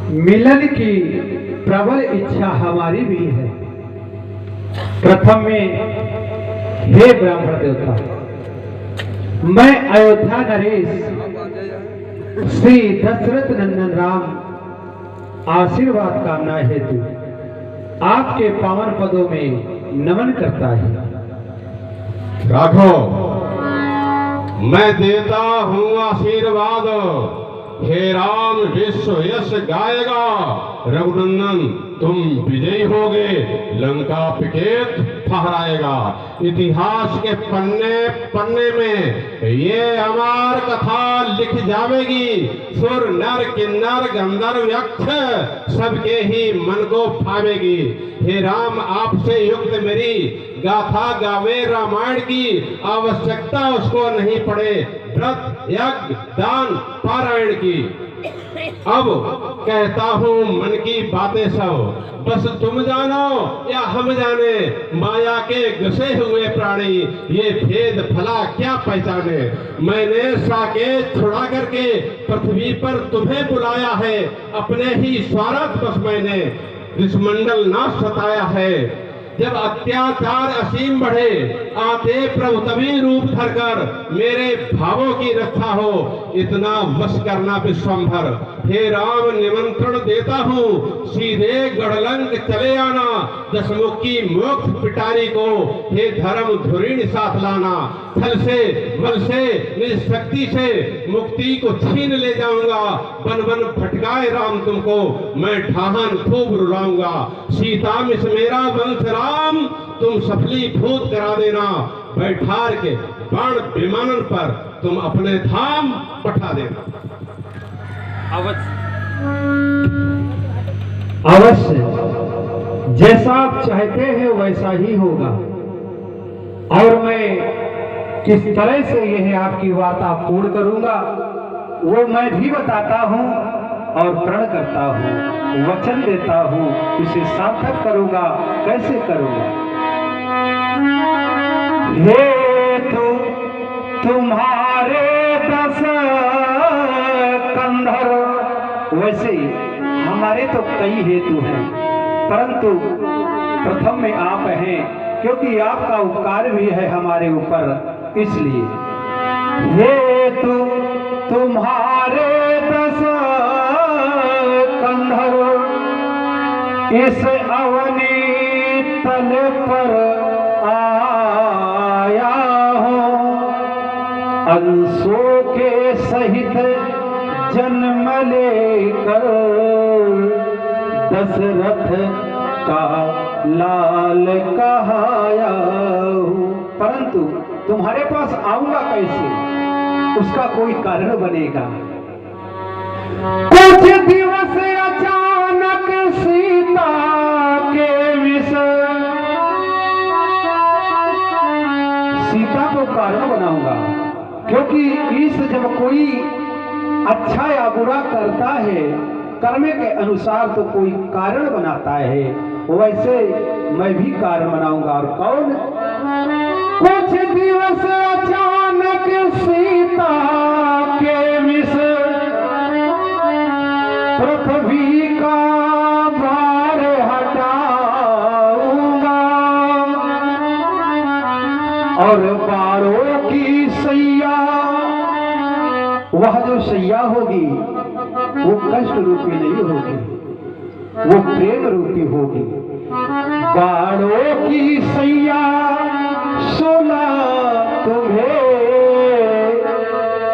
मिलन की प्रबल इच्छा हमारी भी है। प्रथम में हे ब्राह्मण देवता, मैं अयोध्या नरेश श्री दशरथ नंदन राम आशीर्वाद कामना हेतु आपके पावन पदों में नमन करता है। राघो, मैं देता हूँ आशीर्वाद। हे राम, विश्व यश गाएगा। रघुनंदन, तुम विजयी होगे। लंका पिकेत फहराएगा। इतिहास के पन्ने पन्ने में ये अमर कथा लिख जावेगी। सुर नर किन्नर गंधर्व यक्ष सबके ही मन को भावेगी। हे राम, आपसे युक्त मेरी गाथा गावे रामायण की। आवश्यकता उसको नहीं पड़े व्रत यज्ञ दान पारायण की। अब कहता हूँ मन की बातें सब, बस तुम जानो या हम जाने। माया के घुसे हुए प्राणी ये भेद भला क्या पहचाने। मैंने साकेत छुड़ा करके पृथ्वी पर तुम्हें बुलाया है। अपने ही स्वार्थ बस मैंने विश्वमंडल ना सताया है। जब अत्याचार असीम बढ़े आते प्रभु तभी रूप धरकर। मेरे भावों की रक्षा हो इतना वश करना विश्वंभर। हे राम, निमंत्रण देता हूँ सीधे गढ़लंक चले आना। दशमुखी मोक्ष पिटारी को हे धर्म धुरीण साथ लाना। थल से बल से निज शक्ति से मुक्ति को छीन ले जाऊंगा। बन बन भटकाए राम तुमको मैं ठाहन खूब रुलाऊंगा। सीता मिस मेरा वंश राम तुम सफलीभूत करा देना। बैठार के बाण विमानन पर तुम अपने धाम पठा देना। अवश्य जैसा आप चाहते हैं वैसा ही होगा। और मैं किस तरह से यह आपकी वार्ता पूर्ण करूंगा वो मैं भी बताता हूं और प्रण करता हूं, वचन देता हूं। इसे सार्थक करूंगा। कैसे करूंगा? हेतु तुम्हारे 10 कंधर, वैसे हमारे तो कई हेतु हैं, परंतु प्रथम में आप हैं, क्योंकि आपका उपकार भी है हमारे ऊपर। इसलिए हेतु तुम्हारे 10 कंधर, इस अवनी तल पर आया हूँ। अंशों के सहित जन्म लेकर दशरथ का लाल कहाया हूँ। परंतु तुम्हारे पास आऊंगा कैसे? उसका कोई कारण बनेगा। कुछ दिवस अचानक सीता के विषय, सीता को कारण बनाऊंगा, क्योंकि इस जब कोई अच्छा या बुरा करता है कर्म के अनुसार तो कोई कारण बनाता है, वैसे मैं भी कारण बनाऊंगा। और कौन? कुछ दिवस अचानक सीता के विषय, पृथ्वी का भार हटाऊंगा। और बारों की सैया, वह जो सैया होगी वो कष्ट रूपी नहीं होगी, वो प्रेम रूपी होगी। बाड़ों की सैया सुना तुम्हें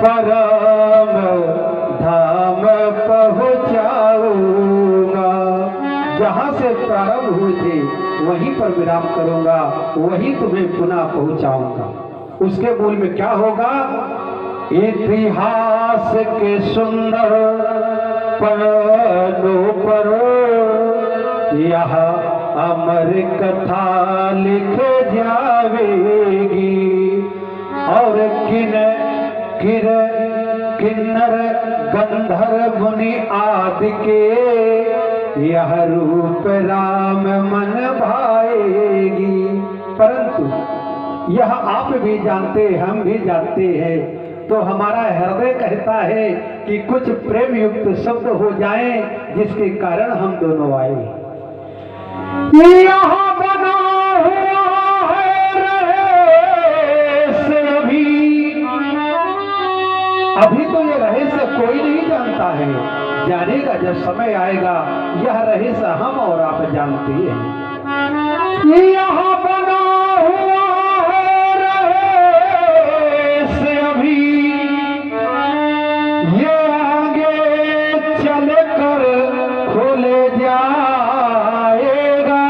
परम धाम पहुंचाऊंगा। जहां से प्रारंभ हुए थे वहीं पर विराम करूंगा, वहीं तुम्हें पुनः पहुंचाऊंगा। उसके मूल में क्या होगा? इतिहास के सुंदर पन्नों पर यह अमर कथा लिख जावेगी। और किन्नर गंधर्व मुनि आदि के यह रूप राम मन भाएगी। परंतु यह आप भी जानते, हम भी जानते हैं, तो हमारा हृदय कहता है कि कुछ प्रेम युक्त शब्द हो जाएं जिसके कारण हम दोनों आए। यहाँ बना हुआ है रहस्य अभी तो ये रहस्य कोई नहीं जानता है, जानेगा जब समय आएगा। यह रहस्य हम और आप जानते हैं। यहाँ बना हुआ है रहस्य अभी, ये आगे चल कर खोले जाएगा।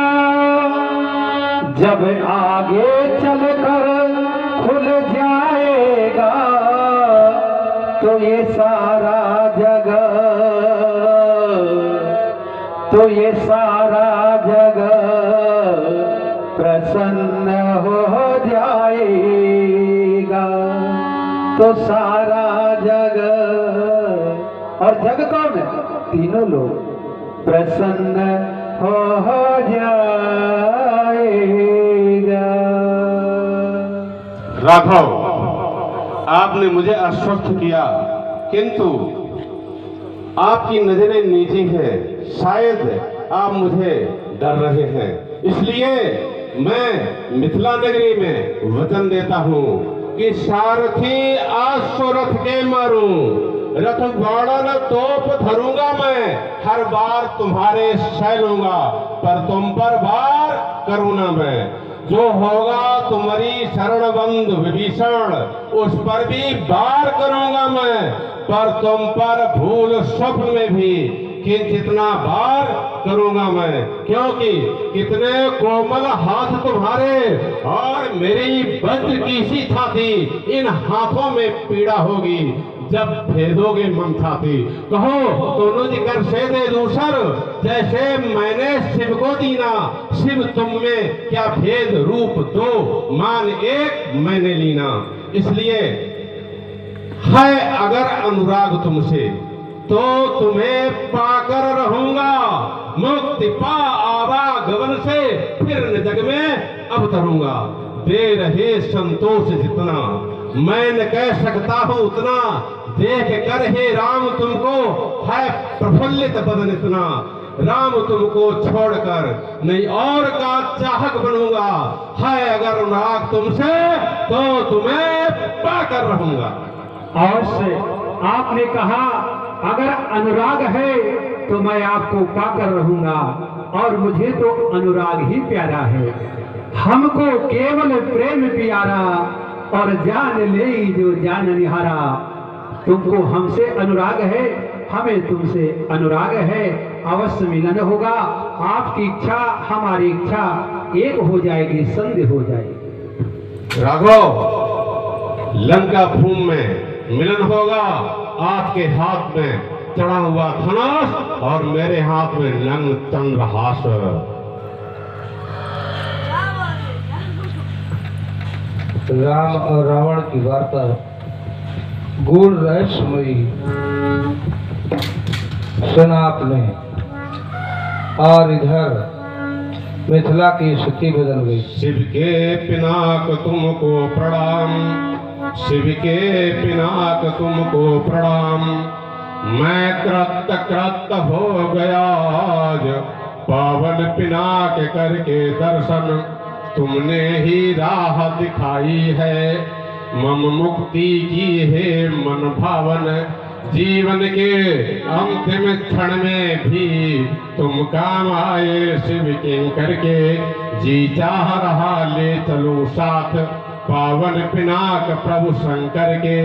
जब आगे चल कर खुल जाएगा तो ये सारा जगह, तो ये सारा जगह प्रसन्न हो जाएगा। तो सारा जगह, और जग कौन है? तीनों लोग प्रसन्न हो जाएगा। राघव, आपने मुझे आश्वस्त किया, किंतु आपकी नजरें नीची है। शायद आप मुझे डर रहे हैं, इसलिए मैं मिथिला नगरी में वचन देता हूँ कि सारथी आज सो रथ के मारूं, रथ बाड़न तोप धरूंगा मैं, हर बार तुम्हारे सह लूंगा, पर तुम पर वार करूंगा मैं। जो होगा तुम्हारी शरण बंद विभीषण, उस पर भी वार करूंगा मैं, पर तुम पर भूल स्वप्न में भी कितना बार करूंगा मैं। क्योंकि कितने कोमल हाथ तुम्हारे और मेरी वज्र की सी छाती, इन हाथों में पीड़ा होगी जब भेदोगे मन छाती। कहो दोनों जी कर से दे दूसर, जैसे मैंने शिव को दीना, शिव तुम में क्या भेद, रूप दो मान एक मैंने लीना। इसलिए है अगर अनुराग तुमसे तो तुम्हें पाकर रहूंगा, मुक्ति पा आवागमन से फिर न जग में अवतरूंगा। दे रहे संतोष जितना मैं न कह सकता हूँ उतना, देख कर हे राम तुमको है प्रफुल्लित बदन इतना। राम तुमको छोड़कर नहीं और का चाहक बनूंगा, है अगर अनुराग तुमसे तो तुम्हें पाकर रहूंगा। अवश्य आपने कहा अगर अनुराग है तो मैं आपको पाकर रहूंगा, और मुझे तो अनुराग ही प्यारा है। हमको केवल प्रेम प्यारा, और जान ले जो जान निहारा। तुमको हमसे अनुराग है, हमें तुमसे अनुराग है। अवश्य मिलन होगा, आपकी इच्छा हमारी इच्छा एक हो जाएगी, संधि हो जाएगी। राघव, लंका भूमि में मिलन होगा। आपके हाथ में चढ़ा हुआ धनुष और मेरे हाथ में लंग चंद्रहास। राम और रावण की वार्ता गूढ़ रहस्यमयी सुना आपने, और इधर मिथिला की स्थिति बदल गई। शिव के पिनाक तुमको प्रणाम, शिव के पिनाक तुमको प्रणाम। मैं कृत हो गया आज, पावन पिनाक करके दर्शन, तुमने ही राह दिखाई है। मम मुक्ति की है मन भावन, जीवन के अंतिम क्षण में भी तुम काम आए। शिव किंकर के जी चाह रहा ले चलो साथ, पावन पिनाक प्रभु शंकर के,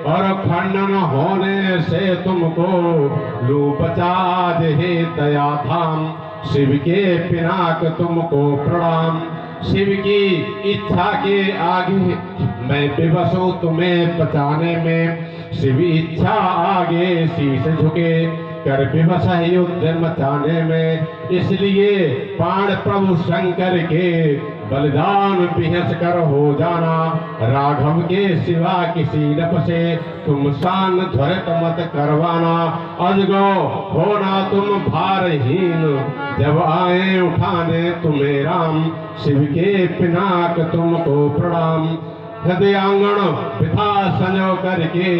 और खंडन होने से तुमको लू बचा दे दया धाम। शिव के पिनाक तुमको प्रणाम। शिव की इच्छा के आगे मैं विवश हूँ तुम्हें बचाने में, शिव इच्छा आगे शीश झुके कर विवश युद्ध मचाने में। इसलिए प्राण प्रभु शंकर के बलिदान बिहस कर हो जाना, राघव के सिवा किसी नप से तुम शान ध्वरत मत करवाना। अजगो होना तुम भारहीन, जब आए उठाने तुम्हें राम। शिव के पिनाक तुमको प्रणाम। हृदयांगण पिता संजो करके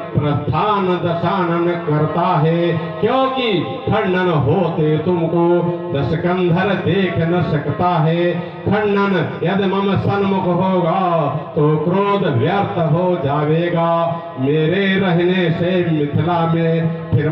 प्रस्थान दशानन करता है, क्योंकि खंडन होते तुमको दशकंधर देख न सकता है। खंडन यदि मम सन्मुख होगा तो क्रोध व्यर्थ हो जाएगा। मेरे रहने से मिथिला में फिर